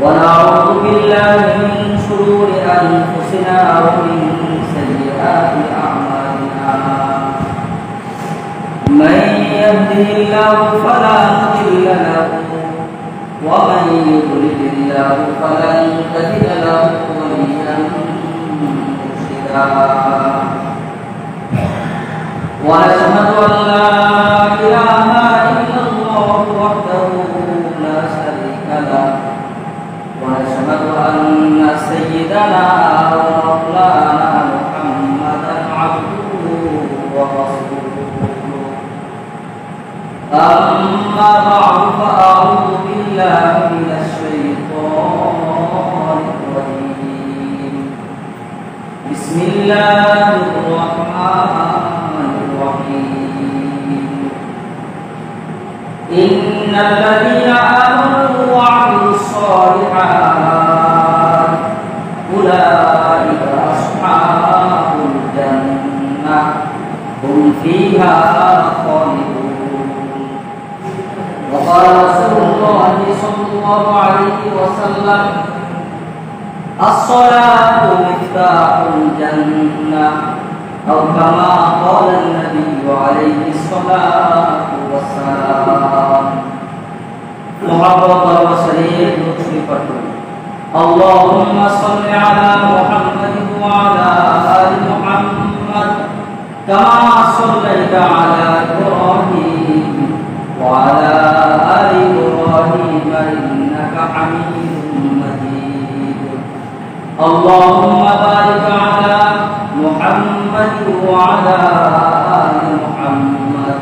ونعوذ بالله من شرور أنفسنا ومن سيئات أعمالنا من يهده الله فلا مضل له ومن يضلل الله فلن تجد له وليا مرشدا ونشهد أن لا إله إلا الله وحده لا شريك له ونشهد أن سيدنا ومولانا محمدا عبده ورسوله أما بعد فأعوذ بالله من الشيطان الرجيم بسم الله الرحمن الرحيم إن الذين آمنوا وعملوا الصالحات أولئك أصحاب الجنة هم فيها خالدون وقال رسول الله صلى الله عليه وسلم الصلاة مفتاح الجنة أو كما قال النبي عليه الصلاة والسلام محبت وسليم شريفة اللهم صل على محمد وعلى آل محمد كما صليت على إبراهيم وعلى آل إبراهيم إنك حميد مجيد اللهم بارك على محمد وعلى آل محمد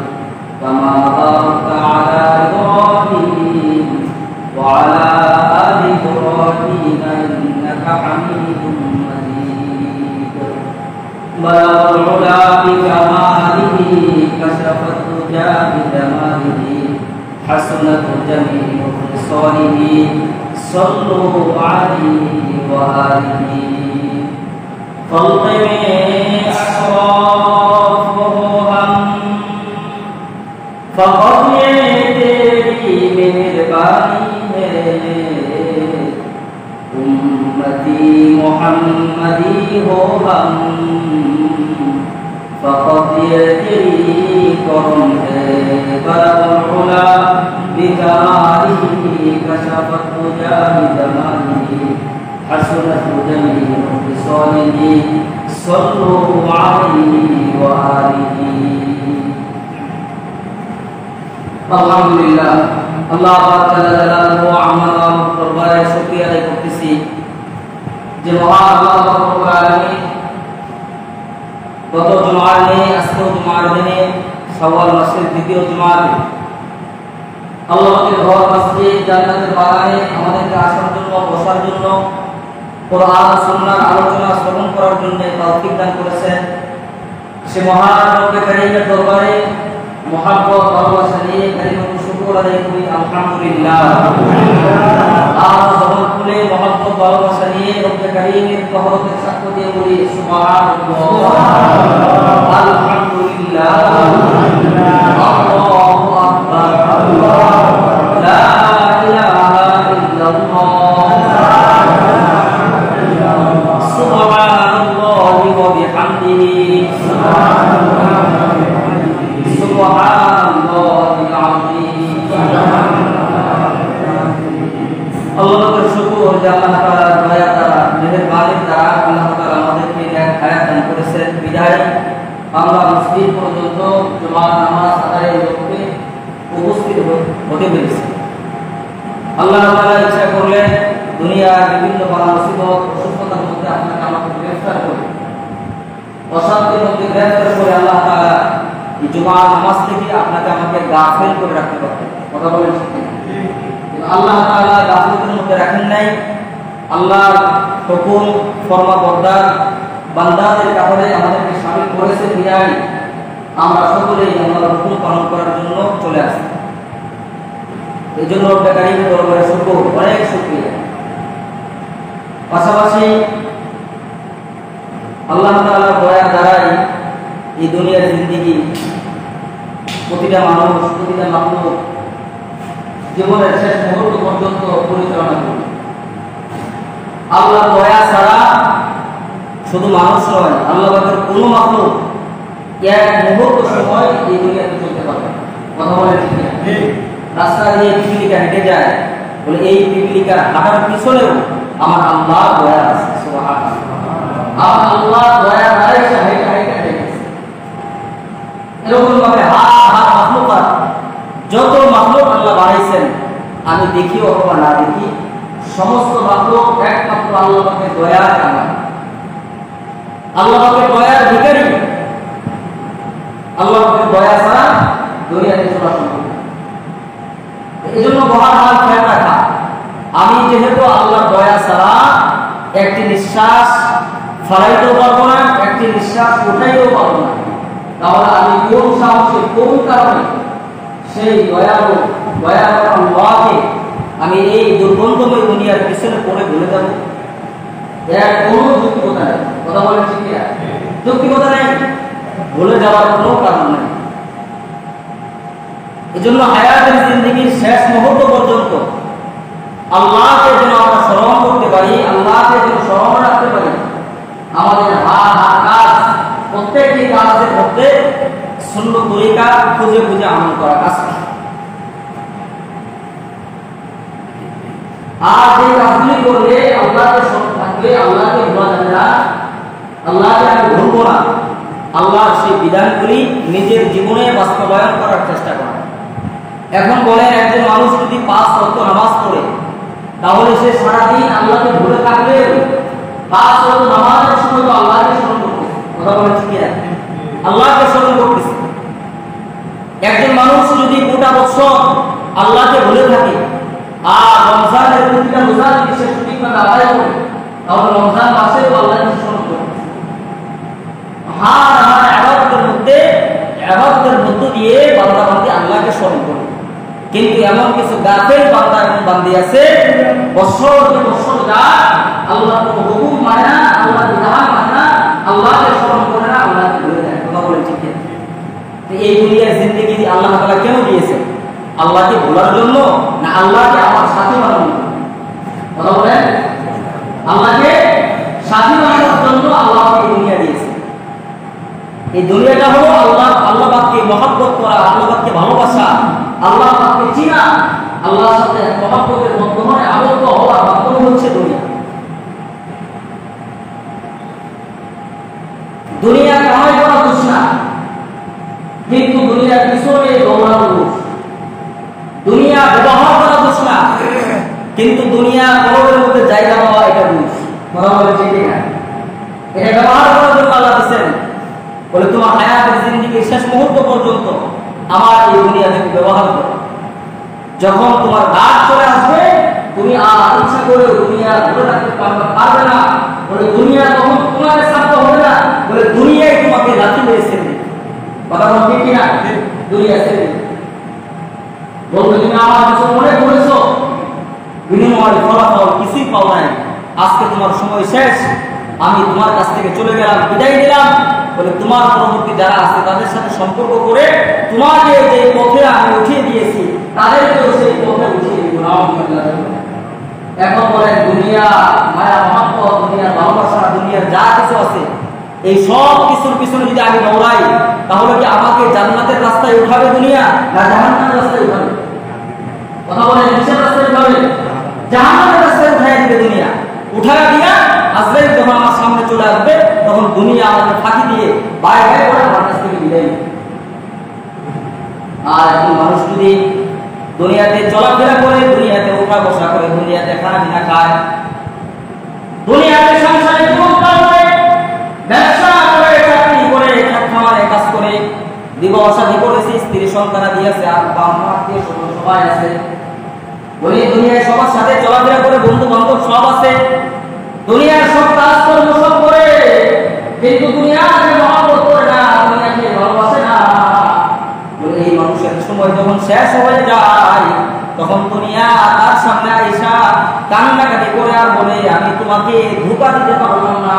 كما باركت على إبراهيم وعلى آل إبراهيم إنك حميد مجيد بلغ العلا بكماله كشف الدجى بجماله حسنت جميع خصاله صلوا عليه وآله فالقمي أشرافهم فقط ये तेरी मेहरबानी है उम्मती मोहम्मदी हो हम फकत ये तेरी करम है बलगुल उला बिकमालिही कशफत दुजा बिजमालिही हसनत जमील खिसालिही सल्लु अलैहि व आलिहि আলহামদুলিল্লাহ আল্লাহ পাক তাআলা জালালুহু আমরা দরবারে শুকরিয়া আদায় করতেছি যে মহান আল্লাহ পাক রব্বুল আলামিন গত জুমার দিনে আজকে জুমার দিনে শাওয়াল মাসের দ্বিতীয় জুমার আল্লাহর ঘর মসজিদ জান্নাতের বাগানে আমাদেরকে আসার জন্য বসার জন্য কোরআন সুন্নাহর আলোচনা শ্রবণ করার জন্য তৌফিক দান করেছেন সে মহান রব্বে কারীমের দরবারে मोहब्बत ভালোবাসা নিয়ে কালিমাত শুকর আদায় করি আলহামদুলিল্লাহ আর জবান খুলে মোহব্বত ভালোবাসা নিয়ে রব্বে কারীমের কহরতের সাক্ষ্য দিয়ে বলি সুবহানাল্লাহ আলহামদুলিল্লাহ আল্লাহু আকবার লা ইলাহা ইল্লাল্লাহ সুবহানাল্লাহি ওয়া বিহামদিহি সুবহানাল্লাহিল আযীম আল্লাহর শুকর যে আল্লাহ তাআলার দয়া দ্বারা মেহেরবানির দ্বারা আল্লাহ তাআলা আমাদেরকে নেক হায়াত দান করেছেন বিদায় আমরা মসজিদ পর্যন্ত জুমার নামাজ আদায়ের লক্ষ্যে উপস্থিত হতে পেরেছি আল্লাহ তাআলা ইচ্ছা করলে দুনিয়ার বিভিন্ন বালা মুসিবত অসুস্থতার মধ্যে আপনাকে আমাকে গ্রেফতার করে অশান্তির মধ্যে গ্রেফতার করে আল্লাহ তাআলা এই জুমার নামাজ থেকে আপনাকে আমাকে গাফিল করে রাখতে পারবে কথা বলেন ঠিক আল্লাহ তাআলা গাফিলদের মধ্যে রাখেন নাই আল্লাহর হুকুম ফরমাবরদার বান্দাদের কাতারে আমাদেরকে শামিল করেছে বিদায় আমরা সকলেই আল্লাহর হুকুম পালন করার জন্য চলে আসি এইজন্য রব্বে কারীমের দরবারে শুকর অনেক শুকরিয়া পাশাপাশি আল্লাহ তাআলার দয়া দ্বারাই এই দুনিয়ার জিন্দেগি প্রতিটা মানুষ প্রতিটা মাখলুক জীবনের শেষ মুহূর্ত পর্যন্ত পরিচালনা করবে আল্লাহ দয়া ছাড়া শুধু মানুষ নয়, আল্লাহ পাকের কোনো মাখলুক এক মুহূর্ত সময় এই দুনিয়াতে চলতে পারবে না। কথা বলে ঠিক না? রাস্তা দিয়ে পিপিলিকা হেঁটে যায়, বলে এই পিপিলিকা হাঁটার পিছনেও আমার আল্লাহ দয়া আছে। সুবহানাল্লাহ, আমার আল্লাহ দয়া নাই সে হেঁটে হেঁটে গেছে। এরকম ভাবে মাখলুকাত, যত মাখলুক আল্লাহ বানাইছেন, আমি দেখি অথবা না দেখি, সমস্ত মাখলুক একমাত্র আল্লাহ পাকের দয়ার কারণে, আল্লাহ পাকের দয়ার ভিখারি। আল্লাহ পাকের দয়া ছাড়া দুনিয়াতে চলা সম্ভব না। এই জন্য বহার হাল খেয়াল রাখা, আমি যেহেতু আল্লাহর দয়া ছাড়া একটি নিঃশ্বাস ফেলাইতেও পারবো না, একটি নিঃশ্বাস উঠাইতেও পারবো না, তাহলে আমি কোন সাহসে, কোন কারণে সেই দয়ালু আল্লাহকে আমি এই দুর্গন্ধময় দুনিয়ার পিছনে পড়ে ভুলে যাব? এর কোনো যুক্তিকতা নেই। কথা বলেন ঠিক না? যুক্তিকতা নেই, ভুলে যাওয়ার কোনো কারণ নেই। এই জন্য হায়াতের জিন্দেগির শেষ মুহূর্ত পর্যন্ত আল্লাহকে যেন আমরা স্মরণ করতে পারি, আল্লাহকে যেন স্মরণ রাখতে পারি। আমাদের কাজ, প্রত্যেকটি কাজের মধ্যে সুন্নত তরিকা খুঁজে খুঁজে আমল করা কাজ। আর যে কাজগুলি করলে আল্লাহকে স্মরণ থাকবে, আল্লাহকে ভোলা যাবে না, আল্লাহকে আমি ভুলবো না, আল্লাহর সেই বিধানগুলি নিজের জীবনে বাস্তবায়ন করার চেষ্টা করা। এখন বলেন, একজন মানুষ যদি 5 ওয়াক্ত নামাজ পড়ে, তাহলে সে সারাদিন আল্লাহকে ভুলে থাকলে 5 ওয়াক্ত নামাজের সময় তো আল্লাহকে স্মরণ করতেছে। কথা বলেন ঠিক না? আল্লাহকে স্মরণ করতেছে। একজন মানুষ যদি গোটা বছর আল্লাহকে ভুলে থাকে, আর রমজানের প্রতিটা রোজা যদি সে সঠিকভাবে আদায় করে, তাহলে রমজান মাসে আল্লাহকে স্মরণ করতেছে। ইবাদতের মধ্য দিয়ে বান্দা বান্দী আল্লাহকে স্মরণ করে। কিন্তু এমন কিছু গাফেল বান্দা এবং বান্দী আছে, বছর যায় আল্লাহর কোনো হুকুম মানে না, আল্লাহর বিধান মানে না, আল্লাহকে স্মরণ করে না, আল্লাহকে ভুলে যায়। কথা বলেন ঠিক না? এই দুনিয়ার জিন্দেগি আল্লাহ তাআলা কেন দিয়েছে? আল্লাহকে ভোলার জন্য, না আল্লাহকে আমার সাথী বানানোর জন্য? কথা বলেন। আল্লাহকে সাথী বানানোর জন্য আল্লাহ এই দুনিয়া দিয়েছে। এই দুনিয়াটা হলো আল্লাহ পাককে মহব্বত করা, আল্লাহ পাককে ভালোবাসা, আল্লাহ পাককে চিনা, আল্লাহর সাথে মহব্বতের বন্ধনে আবদ্ধ হওয়ার মাধ্যম হচ্ছে দুনিয়া। দুনিয়া কামাই করা দোষ না, কিন্তু দুনিয়ার পিছনে দৌড়ানো দোষ। দুনিয়া ব্যবহার করা দোষ না, কিন্তু দুনিয়া কলবের মধ্যে জায়গা পাওয়া এটা দোষ। কথা বলে ঠিক না? এটা ব্যবহার করার জন্য আল্লাহ দিয়েছেন, বলে তোমার হায়াতের জিন্দেগির শেষ মুহূর্ত পর্যন্ত আমার এই দুনিয়াকে ব্যবহার করো। যখন তোমার দাঁত চলে আসবে, তুমি আর ইচ্ছা করে দুনিয়া ধরে রাখতে পারবে না। বলে দুনিয়া তখন তোমাকে শান্ত হবে না, বলে দুনিয়ায় তোমাকে লাথি মেরে ছেড়ে দেবে। কথা বল ঠিক কিনা? দুনিয়া ছেড়ে দেবে, বলবে তুমি আমার কিছু মনে করেছো, বিনিময় ফলাফল কিছুই পাও নাই, আজকে তোমার সময় শেষ, আমি তোমার কাছ থেকে চলে গেলাম, বিদায় দিলাম। বলে তোমার পরবর্তী যারা আছে তাদের সাথে সম্পর্ক করে তোমাকে যে পথে আমি উঠিয়ে দিয়েছি, তাদেরকেও সেই পথে উঠিয়ে দিব। এখন বলেন, দুনিয়া মায়া মহব্বত, দুনিয়ার ভালোবাসা, দুনিয়ার যা কিছু আছে, এই সব কিছুর পিছনে যদি আমি দৌড়াই, তাহলে কি আমাকে জান্নাতের রাস্তায় উঠাবে দুনিয়া, না জাহান্নামের রাস্তায় উঠাবে? কথা বলেন, কিসের রাস্তায় উঠাবে? জাহান্নামের রাস্তায় উঠাই দিবে দুনিয়া। উঠায় দিয়া আজরাইল যখন আমার সামনে চলে আসবে, তখন দুনিয়া আমাকে ফাঁকি দিয়ে বাই বাই করে আমার কাছ থেকে বিদায় নেবে। আর একজন মানুষ যদি দুনিয়াতে চলাফেরা করে, দুনিয়াতে ওঠা বসা করে, দুনিয়াতে খানা পিনা খায়, দুনিয়াতে সংসারে জীবন করে, ব্যবসা করে, চাকরি করে, খামারে কাজ করে, বিবাহ শাদী করেছে, স্ত্রী সন্তান দিয়েছে, আর আত্মীয় সবাই আছে, বলি দুনিয়ায় সবার সাথে চলাফেরা করে, বন্ধু বান্ধব সব আছে, দুনিয়ার সব কাজকর্ম সব করে, কিন্তু দুনিয়াকে মহব্বত করে না, দুনিয়াকে ভালোবাসে না। বলে এই মানুষের সময় যখন শেষ হয়ে যায়, তখন দুনিয়া তার সামনে আইসা কান্নাকাটি করে আর বলে, আমি তোমাকে ধোঁকা দিতে পারলাম না,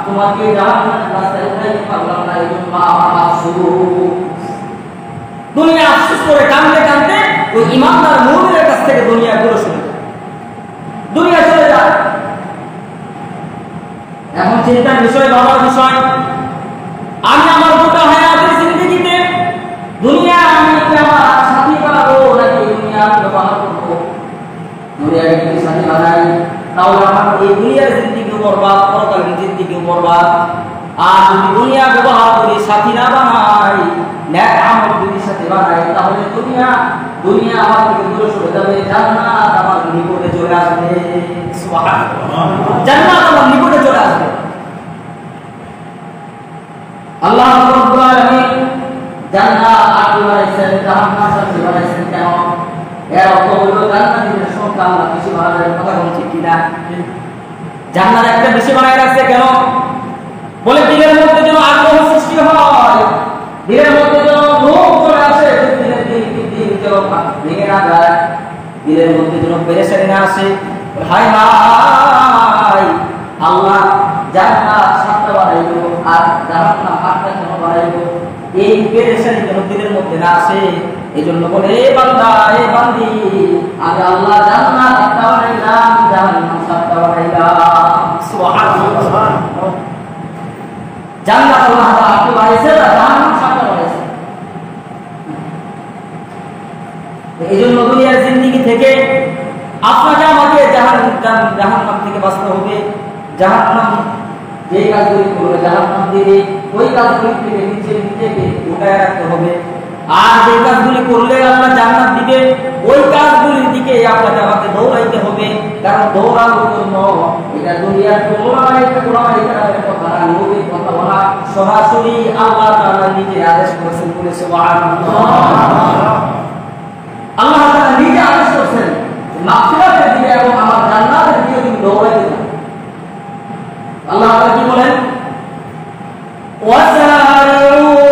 তোমাকে জাহান্নামের রাস্তায় উঠাইতে পারলাম না, এই জন্য আমার আফসোস। দুনিয়া আফসোস করে কাঁদতে কাঁদতে ওই ইমানদার মুমিনের কাছ থেকে দুনিয়া দূরে সরে যায়, দুনিয়া চলে যায়। চিন্তার বিষয়, ভাবার বিষয়। আমি আমার গোটা হায়াতের জিন্দেগিতে দুনিয়া আমি আমার সাথী বানাবো নাকি দুনিয়া আমি ব্যবহার করবো? দুনিয়াকে যদি সাথী বানাই তাহলে আমার এই দুনিয়ার জিন্দেগিও বরবাদ, পরকালীন জিন্দেগিও বরবাদ। আর যদি দুনিয়া ব্যবহার করি, সাথী না বানাই, নেক আমল যদি সাথী বানাই, তাহলে দুনিয়া আমার থেকে দূরে সরে যাবে, জান্নাত আমার নিকটে চলে আসবে। সুবহানাল্লাহ, জান্নাত আমার নিকটে চলে আসবে। আল্লাহ রাব্বুল আলামিন জান্নাত আটকে বানাইছেন, জাহান্নাম সাথী বানাইছেন কেন? এর অর্থ হলো জান্নাতীদের সংখ্যা আল্লাহ বেশি বানানোর কথা বলছি কিনা? জান্নাত একটা বেশি বানায় রাখছে কেন? বলে দিলের মধ্যে যেন আগ্রহ সৃষ্টি হয়, দিলের মধ্যে যেন লোভ চলে আসে, দিনের দিন যেন ভেঙে না যায়, দিলের মধ্যে যেন পেরেশানি না আসে। হায় হায়, আল্লাহ জান্নাত 7টা বানাইলো আর জাহান্নাম 8টা কেন বানাইলো? এই পেরেশানি যেন দিলের মধ্যে না আসে। এজন্য বলে এ বান্দা, এ বান্দি, আমি আল্লাহ জান্নাত 1টা বানাইলাম, জাহান্নাম 7টা বানাইলাম। সুবহানাল্লাহ, জান্নাত আল্লাহ তাআলা 8টা বানাইছে আর জাহান্নাম 7টা বানাইছে। এজন্য দুনিয়ার জিন্দেগি থেকে আপনাকে আমাকে জাহান্নাম থেকে বাঁচতে হবে। জাহান্নাম যে কাজগুলি করলে জাহান্নাম দিবে, ওই কাজগুলি থেকে নিজেকে উঠায় রাখতে হবে। আর যে কাজগুলি করলে আল্লাহ জান্নাত দিবে, ওই কাজগুলির দিকে আপনাকে আমাকে দৌড়াইতে হবে। কারণ দৌড়ানোর জন্য এটা দুনিয়ার কথা না, নবীর কথা বলা, সরাসরি আল্লাহ তাআলা নিজে আদেশ করেছেন। বলে সুবহানাল্লাহ, আল্লাহ তাআলা নিজে আদেশ করেছেন মাগফিরাতের দিকে এবং আমার জান্নাতের দিকে তুমি দৌড়াইতে থাকো। আল্লাহ তাআলা কি বলেন? وسارعوا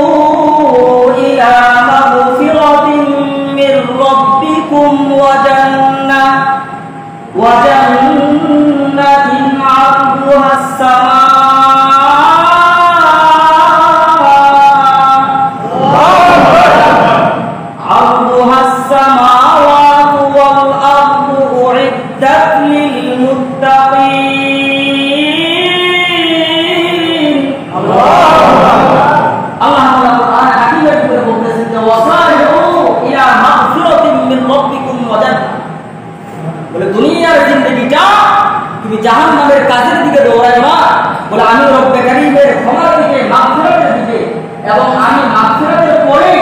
إلى مغفرة من ربكم وجنة عرضها السماوات والأرض أعدت للمتقين. আল্লাহ তাআলা কোরআন হাকিমের ভিতরে বলতেছেন যে ওয়াসারিউ ইলা মাগফিরাতিন মিন রাব্বিকুম ওয়া জান্নাহ। বলে দুনিয়ার জিন্দেগিটা তুমি জাহান্নামের কাজের দিকে দৌড়াইবা, বলে আমি রব্বে কারীমের ক্ষমার দিকে, মাগফিরাতের দিকে, এবং আমি মাগফিরাতের পরে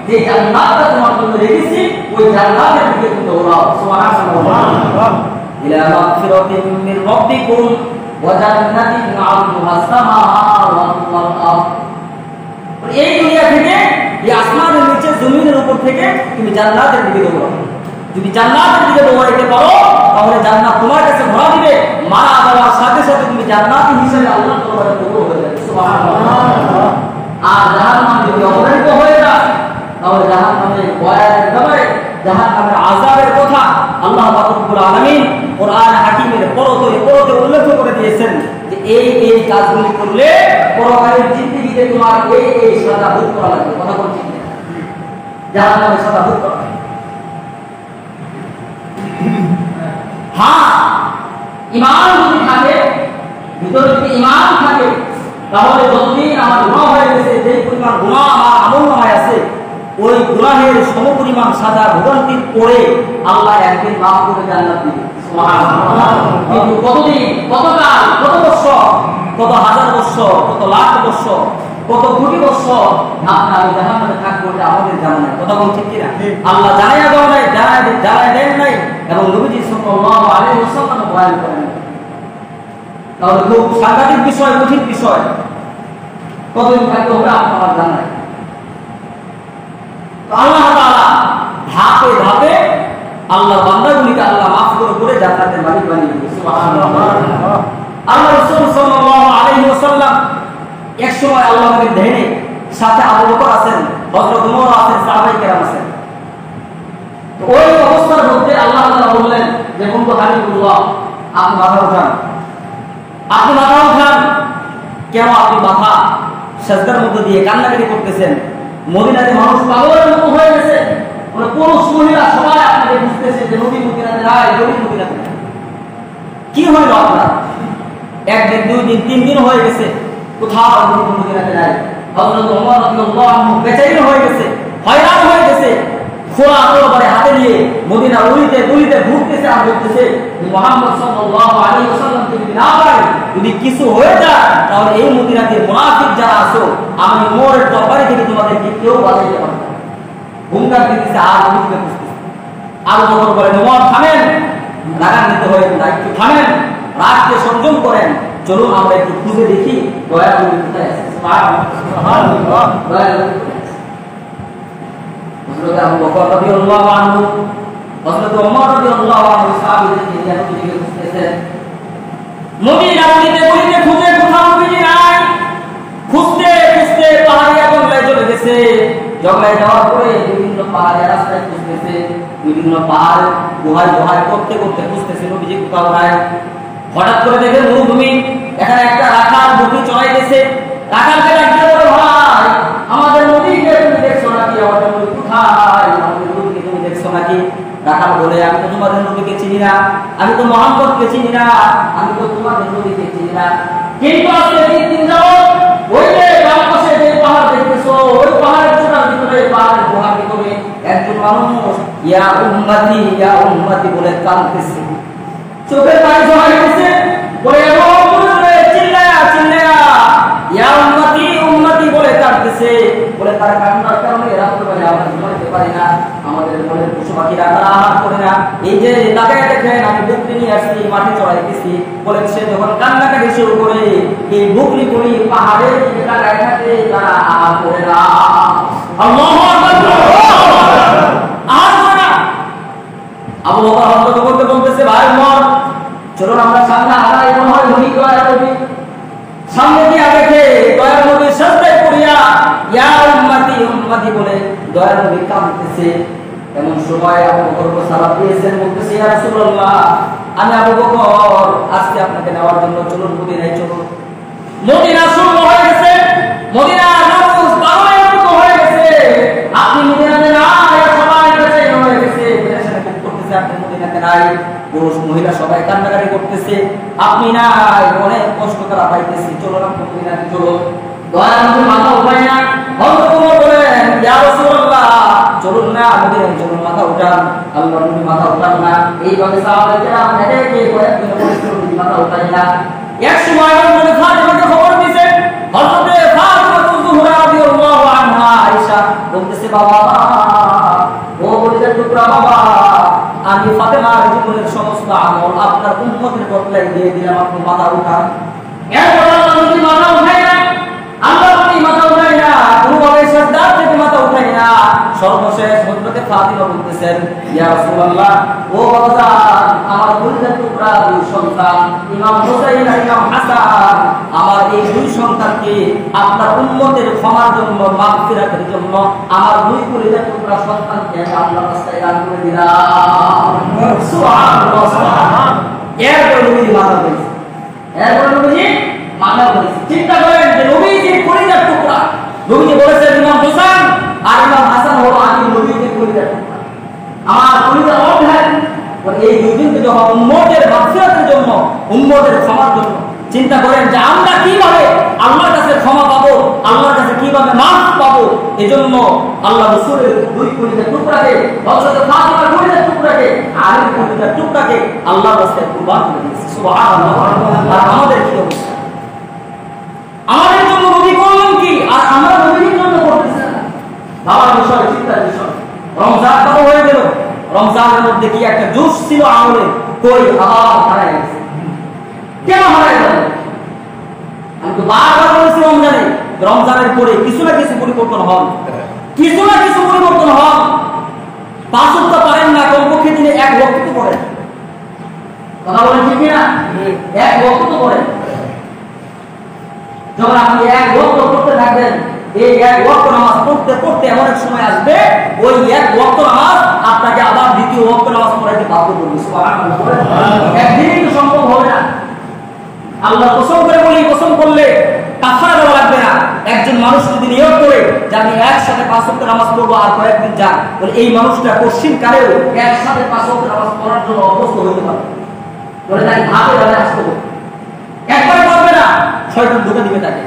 যে জান্নাতটা তোমার জন্য রেখেছি ওই জান্নাতের দিকে তুমি দৌড়াও। সুবহানাল্লাহ, ইলা মাগফিরাতিন মিন রাব্বিকুম ওয়া জান্নাতিন আরদুহাস সামাওয়াতু ওয়াল আরদ। এই দুনিয়া থেকে, এই আসমানের নিচে জমিনের উপর থেকে তুমি জান্নাতের দিকে দৌড়াও। যদি জান্নাতের দিকে দৌড়াইতে পারো তাহলে জান্নাত তোমার কাছে ধরা দিবে, মারা যাওয়ার সাথে সাথে তুমি জান্নাতি হিসেবে আল্লাহর দরবারে কবুল হয়ে যাবে। সুবহানাল্লাহ। আর জাহান্নাম যদি অবহেলিত হয়ে যায় তাহলে জাহান্নামের ভয়ের ব্যাপারে, জাহান্নামের আযাবের কথা আল্লাহ রাব্বুল আলামিন কোরআন হাকিমের পরতে উল্লেখ করে দিয়েছেন যে এই কাজগুলি করলে পরকালের জিন্দেগিতে তোমার এই সাজা ভোগ করা লাগবে। কথা বলছি, জাহান্নামের সাজা ভোগ করা। হ্যাঁ, ঈমান যদি থাকে, ভিতরে যদি ঈমান থাকে, তাহলে যতদিন আমার গুনাহ হয়ে গেছে, যে পরিমাণ গুনাহ আমার আমলনামায় আছে, ওই গুনাহের সমপরিমাণ সাজা ভোগান্তির পরে আল্লাহ একদিন মাফ করে জান্নাত দিবে। সুবহানাল্লাহ। কিন্তু কতদিন, কত কাল, কত বছর, কত হাজার বছর, কত লাখ বছর, কত কোটি বছর আমি জাহান্নামে থাকবো, এটা আমাদের জানা নাই। কথা বলছি কিনা? আল্লাহ জানাইয়া দেওয়া নাই, জানাই দেন নাই, এবং নবীজি সাল্লাল্লাহু আলাইহি ওয়াসাল্লাম বয়ান করেন। তাহলে খুব সাংঘাতিক বিষয়, কঠিন বিষয়। কতদিন থাকতে হবে আপনার জানা নাই। তো আল্লাহ তাআলা ধাপে ধাপে আল্লাহ বান্দাগুলিকে আল্লাহ মাফ করে জান্নাতের মালিক বানিয়ে দিবে। সুবহানাল্লাহ। আল্লাহ রাসূল সাল্লাল্লাহু আলাইহি ওয়াসাল্লাম এক সময় আল্লাহ নবীর ধ্যানে সাথে আবু বকর আছেন, হযরত ওমর আছেন, সাহাবায়ে কেরাম আছেন। তো ওই অবস্থার মধ্যে আল্লাহ তাআলা বললেন যে বন্ধু হাবিবুল্লাহ, আপনি মাথা উঠান, আপনি মাথা উঠান। কেন আপনি মাথা সিজদার মধ্যে দিয়ে কান্নাকাটি করতেছেন? মদিনাতে মানুষ পাগলের মতো হয়ে গেছে, মানে পুরুষ মহিলা সবাই আপনাকে বুঝতেছে যে নবী মদিনাতে নাই, নবী মদিনাতে নাই। কি হইল আপনার? একদিন, 2 দিন, 3 দিন হয়ে গেছে, কোথাও মদিনাতে নাই। হযরত ওমর রাদিয়াল্লাহু আনহু বেচাইন হয়ে গেছে, হয়রান হয়ে গেছে, খোলা তরবারি হাতে নিয়ে মদিনা উড়িতে দুলিতে ঘুরতেছে আর বলতেছে, মুহাম্মদ সাল্লাল্লাহু আলাইহি ওয়াসাল্লামকে যদি না পাই, যদি কিছু হয়ে যায়, তাহলে এই মদিনাতে মুনাফিক যারা আছো, আমি ওমরের তরবারি থেকে তোমাদেরকে কেউ বাঁচাইতে পারবে না। হুঙ্কার দিতেছে আর নবীকে বুঝতেছে। আবু বকর বলেন, ওমর থামেন, রাগান্বিত হয়ে একটু থামেন, রাগকে সংযম করেন, চলুন আমরা একটু খুঁজে দেখি দয়া নবী কোথায় আছে। সুবহানাল্লাহ, দয়া নবী কোথায় আছে। হযরত আবু বকর রাদিয়াল্লাহু আনহু, হযরত ওমর রাদিয়াল্লাহু আনহু সাহাবীদেরকে নিয়ে নবীকে খুঁজতেছেন। নবী রাতে গলিতে খুঁজে কোথাও নবী নাই, খুঁজতে খুঁজতে পাহাড়িয়া জঙ্গলে চলে গেছে। জঙ্গলে যাওয়ার পরে বিভিন্ন পাহাড়ের রাস্তায় খুঁজতেছে, বিভিন্ন পাহাড় গুহায় গুহায় করতে করতে খুঁজতেছে, নবীজি কোথাও নাই। হঠাৎ করে দেখে মরুভূমি, এখানে একটা রাখাল বকরি চড়াইতেছে। রাখালকে ডাকতে বলে, ভাই আমাদের নবীকে তুমি দেখছো নাকি? আমাদের নবী কোথায়? আমাদের নবীকে তুমি দেখছো নাকি? রাখাল বলে, আমি তো তোমাদের নবীকে চিনি না, আমি তো মুহাম্মদকে চিনি না, আমি তো তোমাদের নবীকে চিনি না। কিন্তু আজকে 3 দিন যাবত ওই যে বাম পাশে যে পাহাড় দেখতেছো, ওই পাহাড়ের চূড়ার ভিতরে, পাহাড়ের গুহার ভিতরে একজন মানুষ ইয়া উম্মতি বলে কাঁদতেছে, চোখের পানি জমা হয়েছে, বলে চিল্লায়া চিল্লায়া ইয়া উম্মতি বলে কাঁদতেছে। বলে তার কান্নার কারণে রাত্রিবেলা আমরা ঘুমাতে পারি না, আমাদের মনের পশু পাখিরা তারা আহার করে না। এই যে তাকে দেখেন, আমি বকরি নিয়ে আসছি, মাঠে চড়াইতেছি। বলে সে যখন কান্নাকাটি শুরু করে, এই বকরিগুলি পাহাড়ের দিকে তাকায় থাকে, তারা আহার করে না। আল্লাহু আকবার, আহার করে না। আবু বকর হযরত করতে বলতেছে, ভাই ওমর চলুন আমরা সামনে আগাই, মনে হয় নবী দয়া নবী। সামনে গিয়ে দেখে দয়া নবী সাজদায় পড়িয়া ইয়া উম্মতি বলে দয়া নবী কাঁদতেছে। এমন সময় আবু বকর সালাত দিয়েছেন, বলতেছে, ইয়া রাসূলুল্লাহ, আমি আবু বকর আজকে আপনাকে নেওয়ার জন্য চলুন মদিনায় চলুন। মদিনা শুরু হয়ে গেছে, মদিনা নামাজ পাওয়ার মতো হয়ে গেছে। আপনি মদিনাতে না, সবাই বেঁচে হয়ে গেছে, পেরেশানি করতেছে, আপনি মদিনাতে নাই। পুরুষ মহিলা সবাই কান্নাকাটি করতেছে, আপনি নাই, অনেক কষ্ট করা পাইতেছি, চলুন আপনি মদিনাতে চলুন। দয়া নবী মাথা উঠায় না। হযরত ওমর বলেন, ইয়া রাসূলুল্লাহ চলুন না, মদিনায় চলুন, মাথা উঠান। আল্লাহর নবী মাথা উঠান না। এইভাবে সাহাবায়ে কেরাম একে একে কয়েকজন নবী মাথা উঠায় না। এক সময় নবী ফাতিমাকে খবর দিয়েছে। হযরত ফাতিমা যুহরা রাদিয়াল্লাহু আনহা আয়েশা বলতেছে, বাবা ও বলিদের টুকরা বাবা, আমি ফাতেমার জীবনের সমস্ত আমল আপনার উম্মতের বদলায় দিয়ে দিলাম, আপনি মাথা উঠান। এরপর আল্লাহ নবী মাথা উঠায় না, আল্লাহ নবী মাথা উঠায় না, কোনোভাবে সাজদা থেকে মাথা উঠায় না। সর্বশেষ হযরত ফাতিমা বলতেছেন, ইয়া রাসূলুল্লাহ, ও বাজান, আমার বলিদের টুকরা 2 সন্তান ইমাম হুসাইন আর ইমাম হাসান, আমার এই 2 সন্তানকে আপনার উম্মতের ক্ষমার জন্য, মাগফিরাতের জন্য আমার 2 বলিদের টুকরা সন্তানকে আল্লাহর রাস্তায় দান করে দিলাম। সুবহানাল্লাহ, সুবহানাল্লাহ। এরপর নবী মাথা উঠাইছে, এরপর নবী মাথা উঠাইছে। চিন্তা করেন যে নবীজির বলিদের টুকরা, নবীজি বলেছেন ইমাম হুসাইন আর ইমাম হাসান হলো আমি নবীজির বলিদের টুকরা, আমার বলিদের অধ্যায়। এই 2 দিনকে যখন উম্মতের মাগফিরাতের জন্য, উম্মতের ক্ষমার জন্য, চিন্তা করেন যে আমরা কিভাবে আল্লাহর কাছে ক্ষমা পাবো, আল্লাহর কাছে কিভাবে মাফ পাবো। এজন্য আল্লাহ রাসূলের 2 বলিদের টুকরাকে, হযরত ফাতিমার বলিদের টুকরাকে, আলীর বলিদের টুকরাকে আল্লাহর রাস্তায় কুরবান করে দিয়েছে। সুবহানাল্লাহ। আর আমাদের কি অবস্থা? আমাদের জন্য নবী করলেন কি, আর আমরা নবীর জন্য করতেছি না। ভাবার বিষয়, চিন্তার বিষয়। রমজান কত হয়ে গেল, রমজানের মধ্যে কি একটা জোশ ছিল আমলে, কই আবার হারায় গেছে। কেন হারায় গেল? আমি তো বারবার বলেছি রমজানের পরে কিছু না কিছু পরিবর্তন হন, কিছু না কিছু পরিবর্তন হন। 5 ওয়াক্ত পারেন না, কমপক্ষে দিনে 1 ওয়াক্ত তো পড়েন। কথা বলেন ঠিক না? 1 ওয়াক্ত তো পড়েন। যখন আপনি 1 ওয়াক্ত পড়তে থাকবেন, এই 1 ওয়াক্ত নামাজ পড়তে পড়তে এমন এক সময় আসবে, ওই 1 ওয়াক্ত নামাজ আপনাকে আবার 2য় ওয়াক্ত নামাজ পড়াইতে বাধ্য করবে। সুবহানাল্লাহ। একদিনই তো সম্ভব হবে না। আল্লাহ কসম করে বলি, কসম করলে কাফারা দেওয়া লাগবে না। একজন মানুষ যদি নিয়ত করে যে আমি একসাথে 5 ওয়াক্ত নামাজ পড়বো আর কয়েকদিন যান, বলে এই মানুষটা পশ্চিম কালেও একসাথে 5 ওয়াক্ত নামাজ পড়ার জন্য অভ্যস্ত হতে পারে। বলে তাই ভাবে আসতে হবে। একবার শয়তান ধোঁকা দিবে তাকে।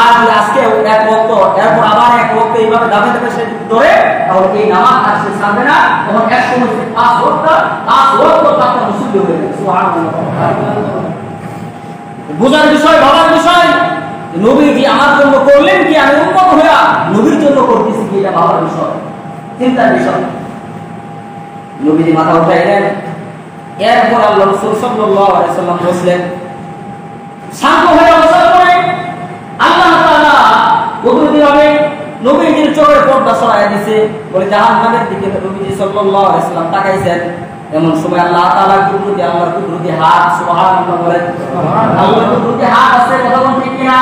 আর যদি আজকে এক ওয়াক্ত এরপর আবার এক ওয়াক্ত এইভাবে দাবে দাবে সে ধরে, তাহলে এই নামাজ আর সে ছাড়বে না, তখন এক সময় সে 5 ওয়াক্ত তার মুসল্লি হয়ে যাবে। সুবহানাল্লাহ। বোঝার বিষয়, ভাবার বিষয়, নবী কি আমার জন্য করলেন কি আমি উম্মত হইয়া নবীর জন্য করতেছি কি, এটা ভাবার বিষয়, চিন্তার বিষয়। নবীজি মাথা উঠাইলেন, এরপর আল্লাহ রাসূল সাল্লাল্লাহু আলাইহি ওয়াসাল্লাম বসলেন। শান্ত হয়ে বসার পরে আল্লাহ তাআলা কুদরতিভাবে নবীজির চোখের পর্দা সরাইয়া দিয়েছে, বলে জাহান্নামের দিকে নবীজি সাল্লাল্লাহু আলাইহি ওয়াসাল্লাম তাকাইছেন। এমন সময় আল্লাহ তাআলা কুদরতি, আল্লাহর কুদরতি হাত, সুবহানাল্লাহ বলেন, আল্লাহর কুদরতি হাত আছে, কথা বলেন ঠিক কিনা?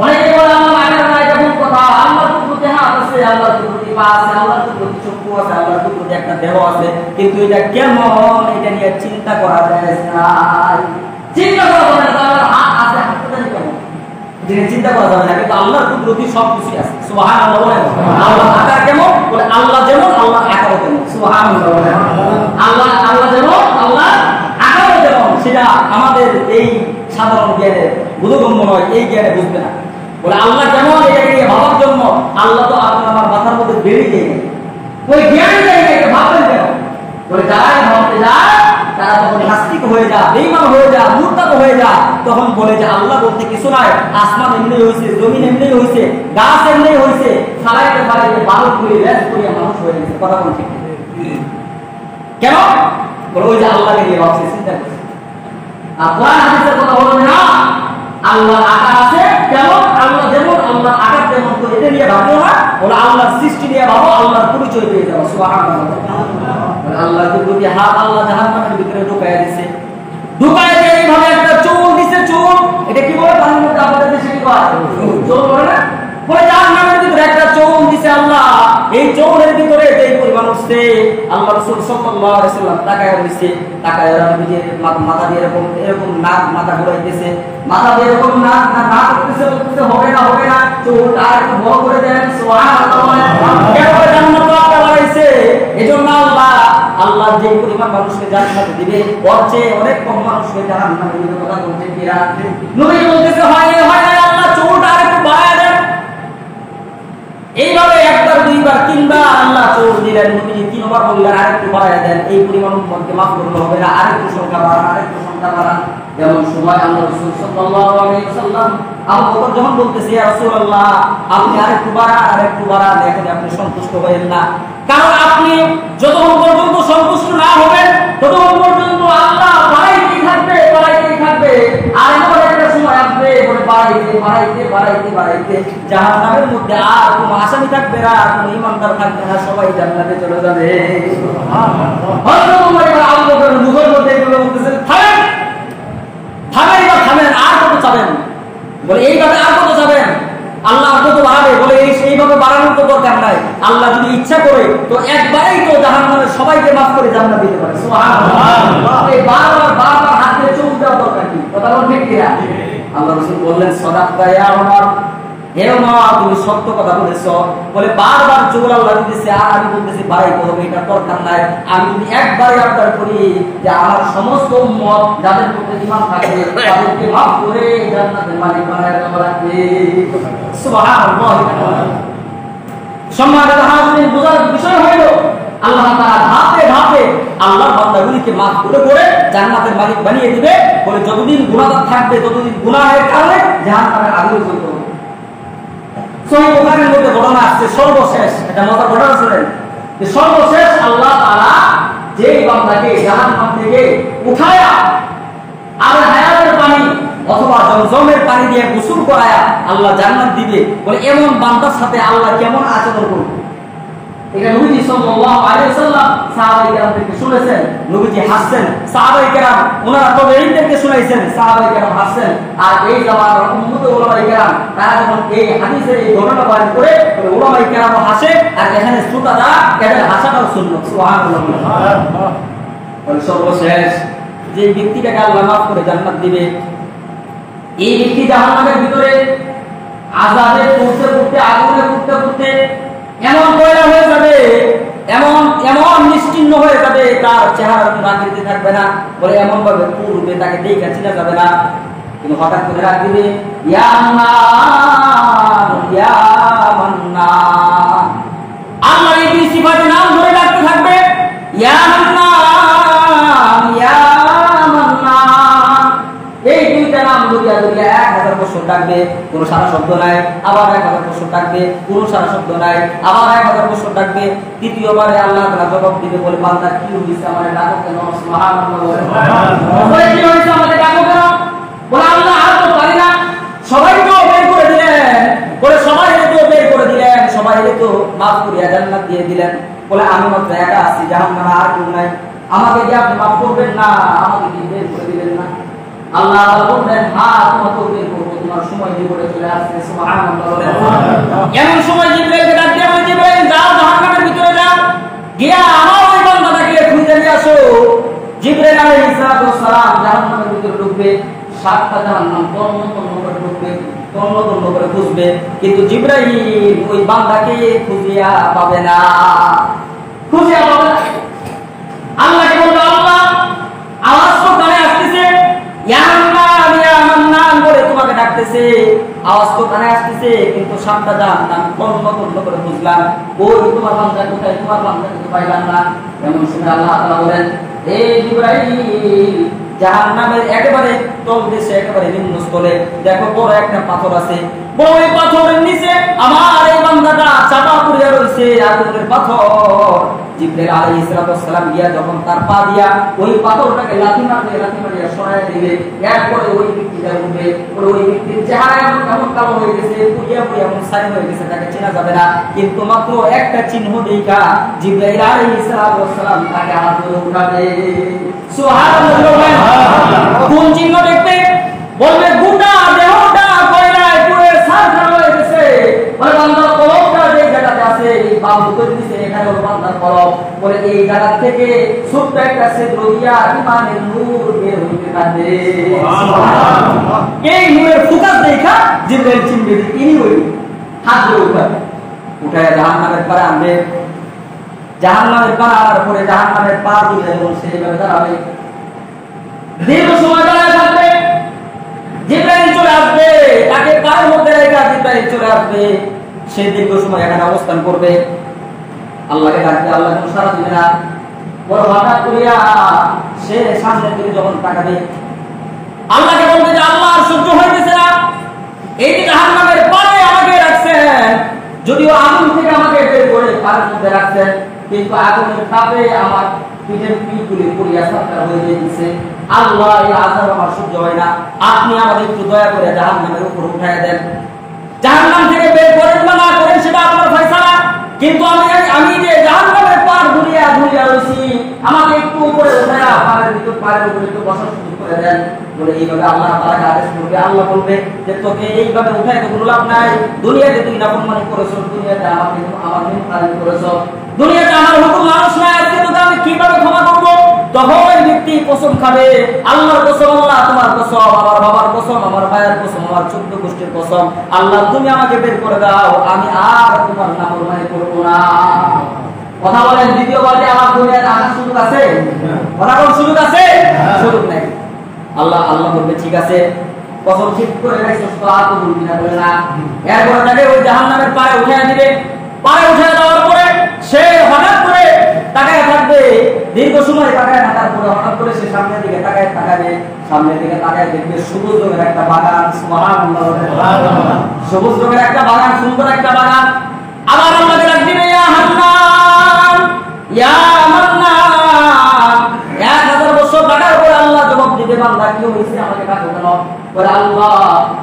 অনেকে বলে আল্লাহ আগের না, এটা ভুল কথা। আল্লাহর কুদরতি হাত আছে, আল্লাহর কুদরতি পা আছে, আল্লাহর কুদরতি চক্ষু আছে, আল্লাহর কুদরতি একটা দেহ আছে, কিন্তু এটা কেমন এটা নিয়ে চিন্তা করা যায় না। চিন্তা করা যাবে না, আল্লাহর হাত আছে, হাতটা জানি কেমন, এটা চিন্তা করা যাবে না, কিন্তু আল্লাহর কুদরতি সব কিছু আছে। সুবহানাল্লাহ বলেন। আল্লাহর আকার কেমন? বলে আল্লাহ যেমন আল্লাহর আকারও কেমন। সুবহানাল্লাহ বলেন। আল্লাহ যেমন আল্লাহর আকারও যেমন, সেটা আমাদের এই সাধারণ জ্ঞানে বোধগম্য নয়, এই জ্ঞানে বুঝবে না। বলে আল্লাহ কেমন এটাকে নিয়ে ভাবার জন্য আল্লাহ তো আপনার আমার মাথার মধ্যে বেরিয়ে যায়, ওই জ্ঞান যায় না, এটা ভাববেন কেন? বলে যারাই ভাবতে যায় তারা তখন নাস্তিক হয়ে যায়, বেঈমান হয়ে যায়, মুরতাদ হয়ে যায়। তখন বলে যে আল্লাহ বলতে কিছু নাই, আসমান এমনি হয়েছে, জমিন এমনি হয়েছে, গাছ এমনি হয়েছে, ফালাইতে ফালাইতে বালক করে রেস করিয়া মানুষ হয়ে গেছে। কথা বলছে কেন? বলে ওই যে আল্লাহকে নিয়ে ভাবছে, চিন্তা করছে। আর কোরআন হাদিসের কথা হলো না, আল্লাহ আকার আছে কেমন, আল্লাহ যেমন আল্লাহ আকার যেমন, তো এটা নিয়ে ভাবো না, বলে আল্লাহর সৃষ্টি নিয়ে ভাবো, আল্লাহর পরিচয় পেয়ে যাবো। সুবহানাল্লাহ। আল্লাহ কুদরতি হাত আল্লাহ জাহান্নামের ভিতরে ঢুকাইয়া দিয়েছে, ঢুকাইয়া দিয়ে এইভাবে একটা চোর দিছে, চোর, এটা কি বলে তার মধ্যে আমাদের দেশে কি বলে, চোর বলে না, বলে জাহান্নামের ভিতরে একটা চোর দিছে আল্লাহ। এই চোরের ভিতরে যেই পরিমাণ উঠছে, আল্লাহ রাসূল সাল্লাল্লাহু আলাইহি ওয়াসাল্লাম তাকায়া রইছে, তাকায়া নিজের মাথা দিয়ে এরকম নাক মাথা ঘুরাইতেছে, মাথা দিয়ে এরকম নাক করতেছে, বলতেছে হবে না, চোরটা আর একটু বড় করে দেন। সুবহানাল্লাহ। কেন জান্নাত আল্লাহ বানাইছে? এজন্য আল্লাহ যে পরিমাণ মানুষকে জান্নাতে দিবে, ওর চেয়ে অনেক কম মানুষকে জাহান্নামে দিবে। কথা বলতে কিরা? নবী বলতেছে হয় না, আল্লাহ চোরটা আর একটু বাড়ায় দেন। এইভাবে একবার দুইবার তিনবার আল্লাহ চোর দিলেন, নবী তিনবার বললেন আরেকটু বাড়ায় দেন, এই পরিমাণ উম্মতকে মাফ করতে হবে না, আরেকটু সংখ্যা বাড়ান। যেমন সময় আল্লাহ রাসূল সাল্লাল্লাহু আলাইহি ওয়াসাল্লাম আবু বকর যখন বলতেছে ইয়া রাসূলুল্লাহ আপনি আরেকটু বাড়ান, এখন আপনি সন্তুষ্ট হবেন না, কারণ আপনি যতক্ষণ পর্যন্ত সন্তুষ্ট না হবেন ততক্ষণ পর্যন্ত আল্লাহ বাড়াইতেই থাকবে। আর এমন একটা সময় আসবে বাড়াইতে জাহান্নামের মধ্যে আর কোনো আসামি থাকবে না, কোনো ঈমানদার থাকবে না, সবাই জান্নাতে চলে যাবে। হযরত ওমর ইবনে আবু বকরের মুখের মধ্যে এগুলো বলতেছেন, থামেন, আর কত চাবেন? বলে এইভাবে আর কত চাবেন? আল্লাহ আর কত বাড়াবে? বলে এইভাবে বাড়ানোর তো দরকার নাই, আল্লাহ যদি ইচ্ছা করে তো একবারেই তো জাহান্নামের সবাইকে মাফ করে জান্নাত দিতে পারে। সুবহানাল্লাহ। এই বারবার হাত দিয়ে চুপ দেওয়ার দরকার কি? কথা বল ঠিক কিনা? আল্লাহ রাসূল বললেন সাদাকা ইয়া ওমর, হে ওমর তুমি সত্য কথা বলেছো। বলে বারবার চোখ আল্লাহ দিতেছে, আর আমি বলতেছি বাড়াইতে হবে, এটা দরকার নাই। আমি যদি একবারে আবদার করি যে আমার সমস্ত উম্মত যাদের প্রতি ঈমান থাকবে তাদেরকে মাফ করে জান্নাতের মালিক বানায় দেওয়া লাগবে। সুবহানাল্লাহ। সম্মানিত হাজিরিন, বোঝার বিষয় হইল আল্লাহ তাআলা ধাপে ধাপে আল্লাহর বান্দাগুলিকে মাফ করে জান্নাতের মালিক বানিয়ে দিবে। বলে যতদিন গুনাহগার থাকবে ততদিন গুনাহের কারণে জাহান্নামের আগুনে জ্বলতে হবে। সহিহ বুখারীর মধ্যে ঘটনা আসছে, সর্বশেষ এটা মজার ঘটনা শুনেন, যে সর্বশেষ আল্লাহ তাআলা যেই বান্দাকে জাহান্নাম থেকে উঠায়া আর হায়াতের পানি অথবা জমজমের পানি দিয়ে গোসল করায়া আল্লাহ জান্নাত দিবে। বলে এমন বান্দার সাথে আল্লাহ কেমন আচরণ করবে? এটা নবীজি সাল্লাল্লাহু আলাইহি ওয়াসাল্লাম সাহাবায়ে কেরামদেরকে শুনেছেন, নবীজি হাসছেন, সাহাবায়ে কেরাম ওনারা তাবেঈনদেরকে শুনাইছেন, সাহাবায়ে কেরাম হাসছেন। আর এই জামানার উম্মত উলামায়ে কেরাম তারা যখন এই হাদিসের এই ঘটনা বয়ান করে উলামায়ে কেরাম হাসে, আর এখানে শ্রোতারা এদের হাসাটাও সুন্নাত। সুবহানাল্লাহ। বলে সর্বশেষ যে ব্যক্তিটাকে আল্লাহ মাফ করে জান্নাত দিবে, এই ব্যক্তি জাহান্নামের ভিতরে আযাবে পড়তে আগুনে পড়তে এমন পয়লা হয়ে যাবে, এমন নিশ্চিহ্ন হয়ে যাবে, তার চেহারা কোনো আকৃতি থাকবে না। বলে এমন ভাবে পূর্বে তাকে দেখা চিনা যাবে না। কিন্তু হঠাৎ করে ডাক দিবে ইয়া মান্নান ইয়া মান্নান। আল্লাহর এই দুই সিফাতের নাম ধরে ডাকতে থাকবে ইয়া মান্নান ইয়া মান্নান। এই দুইটা নাম ধরিয়া ধরিয়া 1000 বছর ডাকবে, কোন সারা শব্দ নাই। আবার 1000 বছর ডাকবে, কোন সারা শব্দ নাই। আবার 1000 বছর ডাকবে। তৃতীয়বারে আল্লাহ তাআলা জবাব দিবে বলে বান্দা কি হইছে আমারে ডাকো কেন? সুবহানাল্লাহ বলে কি হইছে আমারে ডাকো কেন? বলে আল্লাহ আর তো পারি না, সবাই তো বের করে দিলেন, বলে সবাই তো বের করে দিলেন, সবাই তো মাফ করিয়া জান্নাত দিয়ে দিলেন, বলে আমি মাত্র একা আছি জাহান্নামে, আর কেউ নাই, আমাকে কি আপনি মাফ করবেন না? আমাকে কি বের করে দিবেন না? আল্লাহ তাআলা বললেন হ্যাঁ তোমাকে বের করব, তোমার সময় জীবনে চলে আসছে। সুবহানাল্লাহ বলে এমন সময় জিবরাইলকে ডাক দিয়ে বলে জিবরাইল যাও জাহান্নামের ভিতরে যাও, গিয়া আমার ওই বান্দাটাকে খুঁজে নিয়ে আসো। জিবরাইল আলাইহিস সালাম জাহান্নামের ভিতরে ঢুকবে, 7টা জাহান্নাম তন্ন তন্ন করে ঢুকবে, তন্ন তন্ন করে খুঁজবে, কিন্তু জিবরাইল ওই বান্দাকে খুঁজিয়া পাবে না, খুঁজিয়া পাবে না। আল্লাহকে বলবে আল্লাহ আওয়াজ তো কানে আসতেছে, ইয়া মান্নান ইয়া মান্নান বলে তোমাকে ডাকতেছে, আওয়াজ তো কানে আসতেছে, কিন্তু 7টা জাহান্নাম তন্ন তন্ন করে খুঁজলাম, ওই তোমার বান্দা কোথায়? তোমার বান্দাকে তো পাইলাম না। এমন সময় আল্লাহ তাআলা বলেন এই জিবরাইল জাহান্নামের একেবারে তলদেশে, একেবারে নিম্নস্থলে দেখো বড় একটা পাথর আছে, বড় এই পাথরের নিচে আমার এই বান্দাটা চাপা পড়িয়া রইছে, আগুনের পাথর। জিবরাইল আলাইহিস সালাম গিয়া যখন তার পা দিয়া ওই পাথরটাকে লাথি মারিয়া সরাইয়া দিবে, এরপরে ওই ব্যক্তিটা উঠবে, ওই ব্যক্তির চেহারা এমন কালো হয়ে গেছে, পুড়িয়া পুড়িয়া এমন ছাই হয়ে গেছে, তাকে চেনা যাবে না। কিন্তু মাত্র একটা চিহ্ন দেখা জিবরাইল আলাইহিস সালাম তাকে হাত ধরে উঠাবে। সুবহানাল্লাহ। কোন চিহ্ন দেখবে? বলবে গোটা দেহটা কয়লায় পুড়ে ছারখার হয়ে গেছে, বলে বান্দার কলবটা যে জায়গাতে আছে এই বাম বুকের নিচে, এখানে হলো বান্দার কলব, বলে এই জায়গা থেকে ছোট্ট একটা ছিদ্র দিয়া ইমানের নূর বের হইতে থাকে। সুবহানাল্লাহ। এই নূরের ফোকাস দেখা জিবরাইল চিনবে যে ইনি ওই, হাত ধরে উঠাবে, উঠায় জাহান্নামের পারে আনবে। জাহান্নামের পার আনার পরে জাহান্নামের পা দিলে এবং সেইভাবে দাঁড়াবে, দীর্ঘ সময় দাঁড়ায় থাকবে। জিবরাইল চলে আসবে, তাকে পায়ের মধ্যে রেখে জিবরাইল চলে আসবে, সে দীর্ঘ সময় এখানে অবস্থান করবে, আল্লাহকে ডাকবে, আল্লাহ কোনো সাড়া দিবে না। বড় হঠাৎ করিয়া সে সামনের দিকে যখন তাকাবে, আল্লাহকে বলবে যে আল্লাহ আর সহ্য হইতেছে না, এই যে জাহান্নামের পারে আমাকে রাখছেন, যদিও আগুন থেকে আমাকে বের করে পায়ের মধ্যে রাখছেন, কিন্তু আগুনের তাপে আমার পিঠের পিঠগুলি পুড়িয়া ছারখার হয়ে গেছে। আল্লাহ এই আযাব আমার সহ্য হয় না, আপনি আমাদের একটু দয়া করে জাহান্নামের উপর উঠায় দেন। জাহান্নাম থেকে বের করেন বা না করেন সেটা আপনার ফয়সালা, কিন্তু আমি যে জাহান্নামের পার ঘুরিয়া রয়েছি, আমাকে একটু উপরে উঠায়া পায়ের উপরে একটু বসার সুযোগ করে দেন। বলে এইভাবে আল্লাহ তাআলা আদেশ করবে। আল্লাহ বলবে যে তোকে এইভাবে উঠায় তো কোনো লাভ নাই, দুনিয়াতে তুই নাফরমানি করেছো, দুনিয়াতে আমার নিয়ম করেছো, দুনিয়াতে আমার হুকুম মানুষ নাই, আজকে তোকে আমি কিভাবে ক্ষমা করবো? তখন ওই ব্যক্তি কসম খাবে, আল্লাহর কসম, আল্লাহ তোমার কসম, আমার বাবার কসম, আমার মায়ের কসম, আমার 14 গোষ্ঠীর কসম, আল্লাহ তুমি আমাকে বের করে দাও, আমি আর তোমার নাফরমানি করবো না। কথা বলেন, দ্বিতীয়বার যে আমার দুনিয়াতে আসার সুযোগ আছে? কথা কোন সুযোগ আছে? সুযোগ নাই। আল্লাহ বলবে ঠিক আছে, কসম ঠিক করে রাখছো তো আর তো বলবি না, বলে না। এরপর তাকে ওই জাহান্নামের পারে উঠায় দিবে, পারে উঠায় দেওয়ার পরে সে হঠাৎ করে তাকায় থাকবে, দীর্ঘ সময় তাকায় থাকার পরে হঠাৎ করে সে সামনের দিকে তাকাবে, সামনের দিকে তাকায় দেখবে সবুজ রঙের একটা বাগান। সুবহানাল্লাহ। সবুজ রঙের একটা বাগান, সুন্দর একটা বাগান। আবার আল্লাহকে ডাক দিবে ইয়া হান্নান ইয়া মান্নান। 1000 বছর ডাকার পরে আল্লাহ জবাব দিবে বান্দা কি হইছে আমাকে ডাকো কেন? বলে আল্লাহ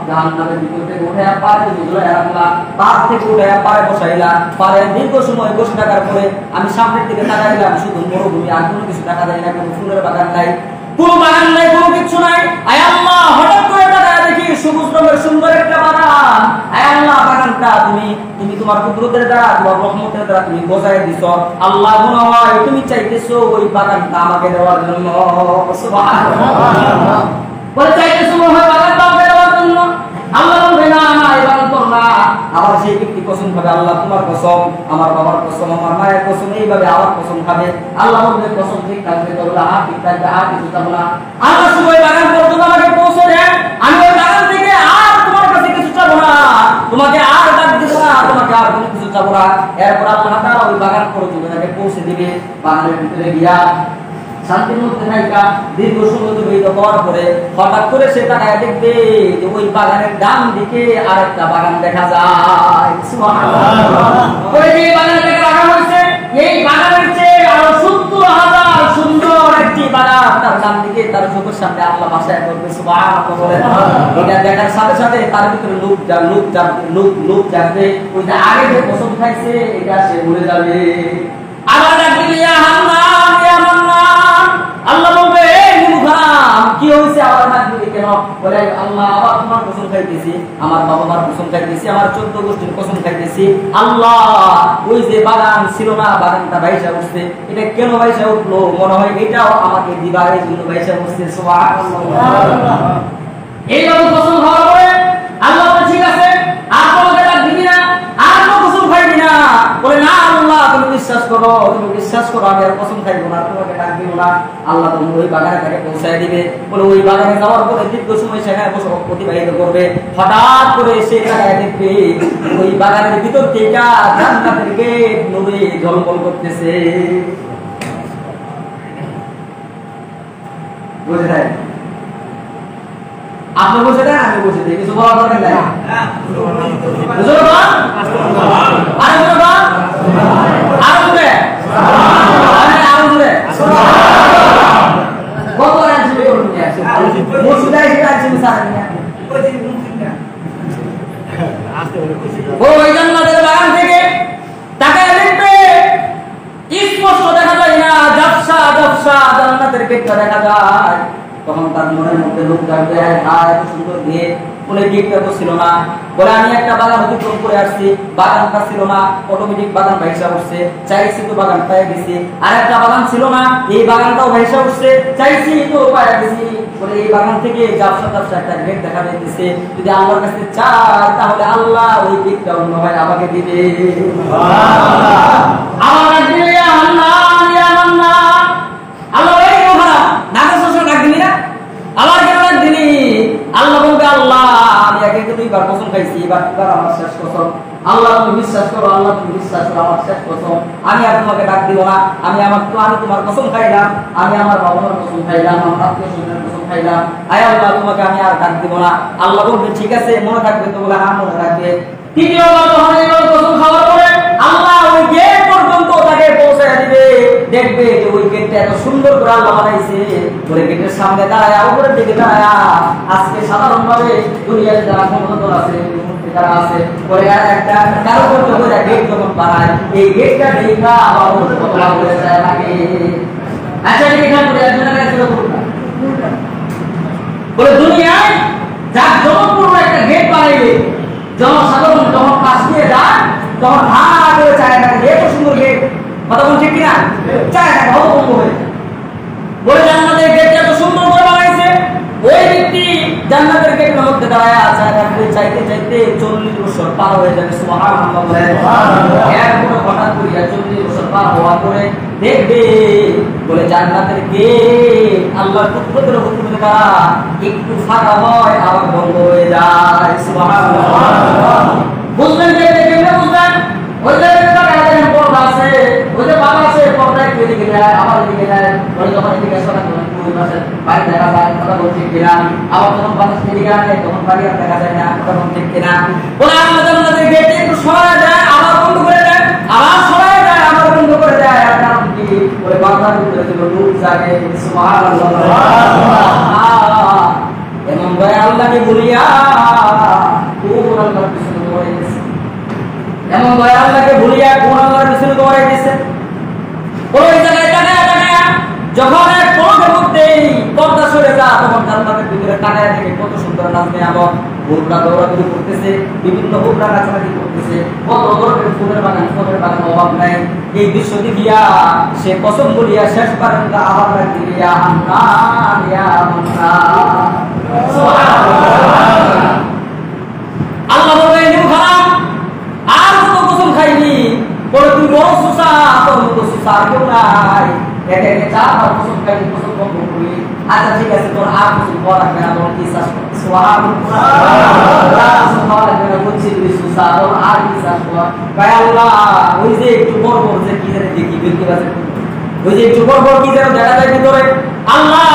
জাহান্নামের ভিতর থেকে উঠায়া পারে ঝুলায় রাখলা, পার থেকে উঠায়া পারে বসাইলা, পারে দীর্ঘ সময় বসে থাকার পরে আমি সামনের দিকে তাকাইলাম, শুধু মরুভূমি, আর কোনো কিছু দেখা যায় না, কোনো ফুলের বাগান নাই, কোনো বাগান নাই, কোনো কিছু নাই। আয় আল্লাহ হঠাৎ করে তাকায় দেখি সবুজ রঙের সুন্দর একটা বাগান। আয় আল্লাহ বাগানটা তুমি তোমার কুদরতের দ্বারা, তোমার রহমতের দ্বারা তুমি বজায় দিছো। আল্লাহ মনে হয় তুমি চাইতেছো ওই বাগানটা আমাকে দেওয়ার জন্য। সুবহানাল্লাহ। বলে চাইতেছো মনে হয় বাগানটা আমাকে দেওয়ার জন্য। আল্লাহ বলবে না না, এই বাগান তোর না। আবার সেই ব্যক্তি কসম খাবে, আল্লাহ তোমার কসম, আমার বাবার কসম, আমার মায়ের কসম, এইভাবে আবার কসম খাবে। আল্লাহ বলবে কসম ঠিক থাকবে, তবে ঠিক থাকবে, আর কিছু থাকবে না। আল্লাহ শুধু ওই বাগান পর্যন্ত আমাকে পৌঁছে দেন, আমি ওই তোমাকে আর ডাক দিব না, তোমাকে আর কোনো কিছু চাবো না। এরপর আল্লাহ তাআলা ওই বাগান পর্যন্ত তাকে পৌঁছে দিবে। বাগানের ভিতরে গিয়া শান্তির মধ্যে থাকা দীর্ঘ সময় অতিবাহিত করার পরে হঠাৎ করে সে তাকায় দেখবে যে ওই বাগানের ডান দিকে আরেকটা বাগান দেখা যায়। সুবহানাল্লাহ। ওই যে বাগানটাকে রাখা হয়েছে, এই বাগানের চেয়ে আরো 70,000 সুন্দর একটি বাগান তার ডান দিকে তার চোখের সামনে আল্লাহ বাসায় করবে। সুবহানাল্লাহ। এটা দেখার সাথে সাথে তার ভিতরে লোক জাগবে। ওই যে আগে যে পছন্দ খাইছে এটা সে ভুলে যাবে। আবার ডাকবে ইয়া হান্নান, ইয়া মান্নান। আল্লাহ বলবে এই মুখাম কি হইছে, আবার ডাকবে কেন? বলে আল্লাহ আবার তোমার কসম খাইতেছি, আমার বাবা মার কসম খাইতেছি, আমার 14 গোষ্ঠীর কসম খাইতেছি। আল্লাহ ওই যে বাগান ছিল না, বাগানটা ভাইসা উঠছে। এটা কেন ভাইসা উঠলো? মনে হয় এটাও আমাকে দিবার এই জন্য ভাইসা উঠছে। সুবহানাল্লাহ। এইভাবে কসম খাওয়ার পরে আল্লাহ বলে ঠিক আছে, আর তোমাকে ডাক দিবি না, আর কোনো কসম খাইবি না। বলে না আল্লাহ তুমি বিশ্বাস করো, তুমি বিশ্বাস করো, আমি আর কসম খাইবো না, তোমাকে ডাক দিব না। আল্লাহ তুমি ওই বাগানে তাকে পৌঁছায় দিবে। বলে ওই বাগানে যাওয়ার পরে দীর্ঘ সময় সেখানে অতিবাহিত করবে। হঠাৎ করে সে জায়গায় দেখবে ওই বাগানের ভিতর থেকে জান্নাতের গেট নূরে ঝলমল করতেছে। বুঝে যায়? আপনি বসে দেন, আমি বসে দিই, কিছু বলার দরকার নাই। ওই জান্নাতের বাগান থেকে তাকায় দেখবে স্পষ্ট দেখা যায় না, ঝাপসা ঝাপসা জান্নাতের গেটটা দেখা যায়। তখন তার মনের মধ্যে লোক জাগবে, আর এত সুন্দর গেট, বলে গেটটা তো ছিল না। বলে আমি একটা বাগান অতিক্রম করে আসছি, বাগানটা ছিল না, অটোমেটিক বাগান ভাইসা উঠছে। চাইছি তো বাগান পায়ে গেছি। আর একটা বাগান ছিল না, এই বাগানটাও ভাইসা উঠছে। চাইছি তো পায়ে গেছি। বলে এই বাগান থেকে ঝাপসা ঝাপসা একটা গেট দেখা যাইতেছে। যদি আল্লাহর কাছে চাই তাহলে আল্লাহ ওই গেটটা অন্য হয় আমাকে দিবে। আমার দিলে আল্লাহ আল্লাহ এই কথা নাকে শ্বশুর ডাক দিবি না, আবার কেন ডাক দিলি? আল্লাহ বলবে আল্লাহ আমি আগে দুইবার কসম খাইছি, এবার আমার শেষ কসম। আল্লাহ তুমি বিশ্বাস করো, আল্লাহ তুমি বিশ্বাস করো, আমার শেষ কসম। আমি আর তোমাকে ডাক দিব না। আমি তোমার কসম খাইলাম, আমি আমার বাবা মার কসম খাইলাম, আমার আত্মীয় স্বজনের কসম খাইলাম। আয় আল্লাহ তোমাকে আমি আর ডাক দিব না। আল্লাহ বলবে ঠিক আছে, মনে থাকবে তো? বলে হ্যাঁ মনে থাকবে। তৃতীয়বার যখন এইভাবে কসম খাওয়ার পরে আল্লাহ ওই গেট পর্যন্ত তাকে পৌঁছায় দিবে। দেখবে যে ওই গেটটা এত সুন্দর করে আল্লাহ বানাইছে। ওই গেটের সামনে দাঁড়ায়, উপরের দিকে দাঁড়ায়। আজকে সাধারণভাবে দুনিয়াতে যারা ক্ষমতাধর আছে, যারা আছে, পরে একটা কারো করতে হয়ে গেট যখন বানায়, এই গেটটা দেখা আবার কথা বলে যায় লাগে। আচ্ছা এখানে পড়ে একজনের কাছে বলে দুনিয়ায় যার জনপূর্ণ একটা গেট বানাইবে, জনসাধারণ যখন পাশ দিয়ে যায় তখন হা করে চায় না, এত সুন্দর গেট। কথা বলছে কিনা? চায় না, ভালো বন্ধ হয়ে বলে জান্নাতের গেটটা এত সুন্দর করে বানাইছে। ওই ব্যক্তি জান্নাতের গেটের মধ্যে দাঁড়ায় আছে, চাইতে চাইতে 40 বছর পার হয়ে যাবে। সুবহানাল্লাহ। এরপর হঠাৎ করে 40 বছর পার হওয়ার পরে দেখবে বলে জান্নাতের গেট আল্লাহর কুদরতের হুকুমে দ্বারা একটু ফাঁকা হয় আবার বন্ধ হয়ে যায়। সুবহানাল্লাহ। বুঝলেন যে কেমনে বুঝলেন? ওই যে পর্দা আছে, ওই যে বাবা আছে, পর্দায় এদিকে যায় আবার এদিকে যায়। ওই যখন এদিকে আসে তখন পুরো মাসে বাইরে দেখা যায়, কথা বলছে কিনা। আবার যখন বাতাস এদিকে আনে তখন বাড়ি আর দেখা যায় না, কথা বলছে কিনা। ওরা আমাদের গেটে একটু সরায় দেয়, আবার বন্ধ করে দেয়, আবার সরায় দেয়, আবার বন্ধ করে দেয়। আর কারণ কি? ওই বান্দার ভিতরে ছিল লোক জাগে। সুবহানাল্লাহ। এমন ভাই আল্লাহকে ভুলিয়া কোন আল্লাহর পিছনে দৌড়ে গেছে, এমন ভাই আল্লাহকে ভুলিয়া কোন আল্লাহর পিছনে দৌড়ে গেছে। ওই জায়গায় তাকায়া যখন এক পলকের মধ্যেই পর্দা সরে যায় তখন জান্নাতের ভিতরে তাকায়া দেখে কত সুন্দর নাচবে, এমন হুবরা দৌড়াদৌড়ি করতেছে, বিভিন্ন হুবরা নাচানাচি করতেছে, কত ধরনের ফুলের বাগান অভাব নাই। এই দৃশ্য দেখিয়া সে কসম বলিয়া শেষ পর্যন্ত আবার দিয়া হান্নান ইয়া হান্নান। সুবহানাল্লাহ। আল্লাহ বলে খারাপ আর কত কসম খাইবি? বলে তুই বড় সুসা, তোর মতো সুসা আর কেউ নাই। একে একে 4 বার কসম খাইবি, কসম বন্ধ করবি। আচ্ছা ঠিক আছে তোর আর কিছু বড় রাখবে না, তোর কি চাষ সুবহানাল্লাহ বলছি তুই সুসা তোর আর কি চাষ কর গায় আল্লাহ ওই যে একটু বড় বড় যে কি জানি দেখি বিলকি বাজে ওই যে একটু বড় বড় কি যেন দেখা যায় ভিতরে আল্লাহ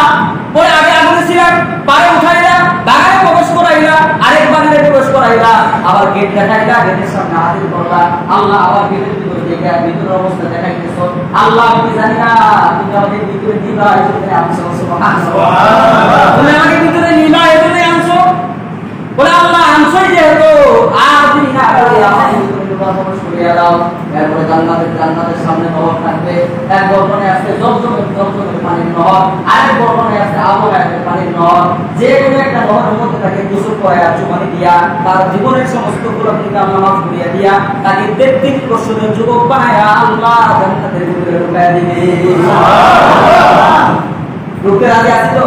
পরে আগে আগুনে ছিলাম পায়ে উঠাইলা বাগানে প্রবেশ করাইলা আরেক বাগানে প্রবেশ করাইলা আবার গেট দেখাইলা গেটের সামনে হাজির করলা আল্লাহ আবার গেটের ভিতরে দেখা ভিতরের অবস্থা দেখাইতেছো আল্লাহ আমি জানি না তুমি আমাকে ভিতরে দিবা এই জন্য আনছো সুবহানাল্লাহ তুমি আমাকে ভিতরে নিবা এই জন্য আনছো বলে আল্লাহ আনছোই যেহেতু আর দিন না করে আমাকে ভিতরে প্রবেশ করিয়ে দাও এরপরে জান্নাতের সামনে নহর থাকবে এক বর্ণনে আছে জমজমের পানির নহর আরেক বর্ণনে আছে আবহাওয়ার পানির নহর যে কোনো একটা নহরের মধ্যে তাকে গোসল করায়া চুমানি দিয়া তার জীবনের সমস্ত গুনাহ নামাজ করিয়া দিয়া তাকে 33 বছরের যুবক বানায়া আল্লাহ জান্নাতের ভিতরে ঢুকায়া দিবে সুবহানাল্লাহ ঢুকতে রাজি আছি তো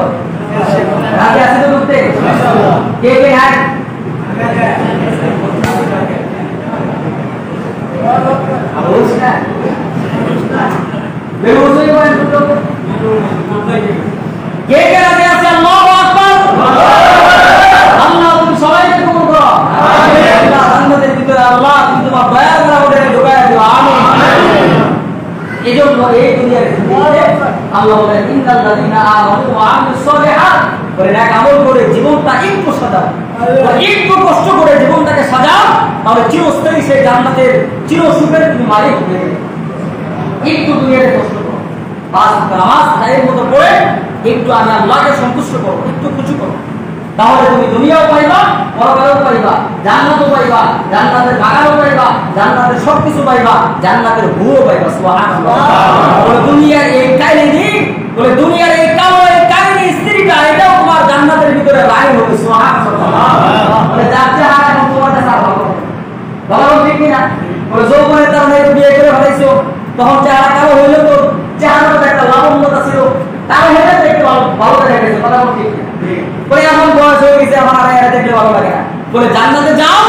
ঢুকতে কে কে হাত জীবনটা একটু সাজাও একটু কষ্ট করে জীবনটাকে সাজাও তাহলে চিরস্থায়ী সেই জান্নাতের চির সুখের তুমি মালিক হয়ে যাবে একটু দুনিয়াতে কষ্ট করো বাস নামাজ টাইমের মতো পড়ে একটু আমি আল্লাহকে সন্তুষ্ট করো একটু খুশি করো তাহলে তুমি দুনিয়াও পাইবা পরকালেও পাইবা জান্নাতও পাইবা জান্নাতের বাগানও পাইবা জান্নাতের সবকিছু পাইবা জান্নাতের হুও পাইবা সুবহানাল্লাহ বলে দুনিয়ার এই কাহিনী বলে দুনিয়ার এই কাহিনী স্ত্রীটা এটাও তোমার জান্নাতের ভিতরে রায় হবে সুবহানাল্লাহ বলে যাচ্ছে হাত এখন তোমার কাছে আর ভালো ভালো ঠিক না বলে যৌবনে তার মেয়ে বিয়ে করে ফেলাইছো তখন চেহারা কালো হইলো তো চেহারাটা একটা লাবণ্যতা ছিল তার হেঁটে দেখতে ভালো দেখা গেছে কথা ঠিক না বলে এখন বয়স হয়ে গেছে আমার আর এটা দেখলে ভালো লাগে না বলে জান্নাতে যাও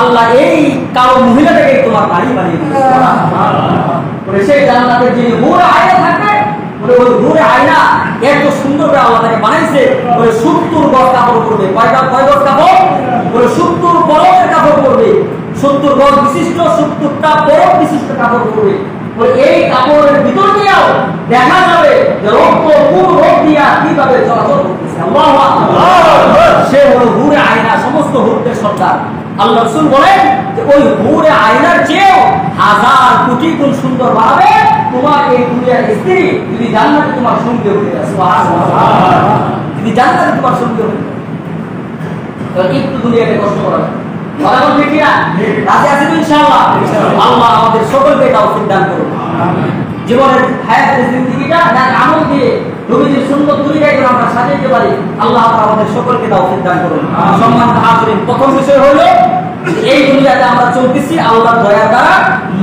আল্লাহ এই কালো মহিলাটাকে তোমার বাড়ি বানিয়ে দিবে বলে সেই জান্নাতের যিনি হুরে আয়না থাকবে বলে ওই হুরে আয়না এত সুন্দর করে আল্লাহ তাকে বানাইছে বলে 70 গজ কাপড় পরবে কয় গজ কাপড় বলে 70 বরফের কাপড় পরবে 70 গজ বিশিষ্ট 70টা বরফ বিশিষ্ট কাপড় পরবে বলে এই কাপড়ের ভিতর দিয়েও দেখা যাবে যে রক্ত কোন রোগ দিয়া কিভাবে চলাচল করতেছে আল্লাহু আকবার সে হলো হুরে আয়না সমস্ত হুরদের সর্দার আল্লাহ রাসূল বলেন যে ওই হুরে আয়নার চেয়েও হাজার কোটি গুণ সুন্দর বানাবে তোমার এই দুনিয়ার স্ত্রী যদি জান্নাতে তোমার সঙ্গে হয়ে যায় সুবহানাল্লাহ যদি জান্নাতে তোমার সঙ্গে হয়ে যায় তাহলে একটু দুনিয়াতে কষ্ট করা কথা বলতে কি না রাজি আছি তো ইনশাআল্লাহ আল্লাহ আমাদের সকলকে তৌফিক দান করুন জীবনের হায়াতের জিন্দেগিটা নেক আমল দিয়ে নবীজির সুন্নাত তরিকায় করে আমরা সাজাইতে পারি আল্লাহ তাআলা আমাদের সকলকে তৌফিক দান করুন সম্মানিত হাজিরিন প্রথম বিষয় হলো এই দুনিয়াতে আমরা চলতেছি আল্লাহর দয়া দ্বারা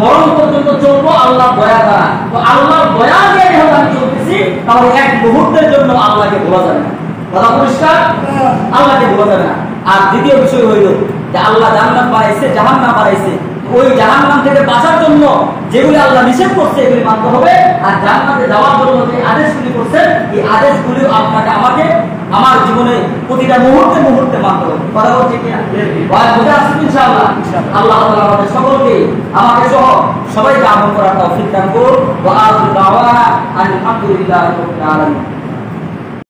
মরণ পর্যন্ত চলবো আল্লাহর দয়া দ্বারা তো আল্লাহর দয়া দিয়ে যখন আমি চলতেছি তাহলে এক মুহূর্তের জন্য আল্লাহকে ভোলা যাবে না কথা পরিষ্কার আল্লাহকে ভোলা যাবে না আর দ্বিতীয় বিষয় হইল যে আল্লাহ জান্নাত বানাইছে জাহান্নাম বানাইছে ওই জাহান্নাম থেকে বাঁচার জন্য যেগুলি আল্লাহ নিষেধ করছে এগুলি মানতে হবে আর জান্নাতে যাওয়ার জন্য যে আদেশগুলি করছেন এই আদেশগুলি আপনাকে আমাকে আমার জীবনে প্রতিটা মুহূর্তে মুহূর্তে মানতে হবে কথা বলছি কি না বুঝে আসছেন ইনশাআল্লাহ আল্লাহ তাআলা আমাদের সকলকে আমাকে সহ সবাইকে আমল করার তৌফিক দান করুন ওয়া আখিরু দাওয়ানা আলহামদুলিল্লাহি রাব্বিল আলামিন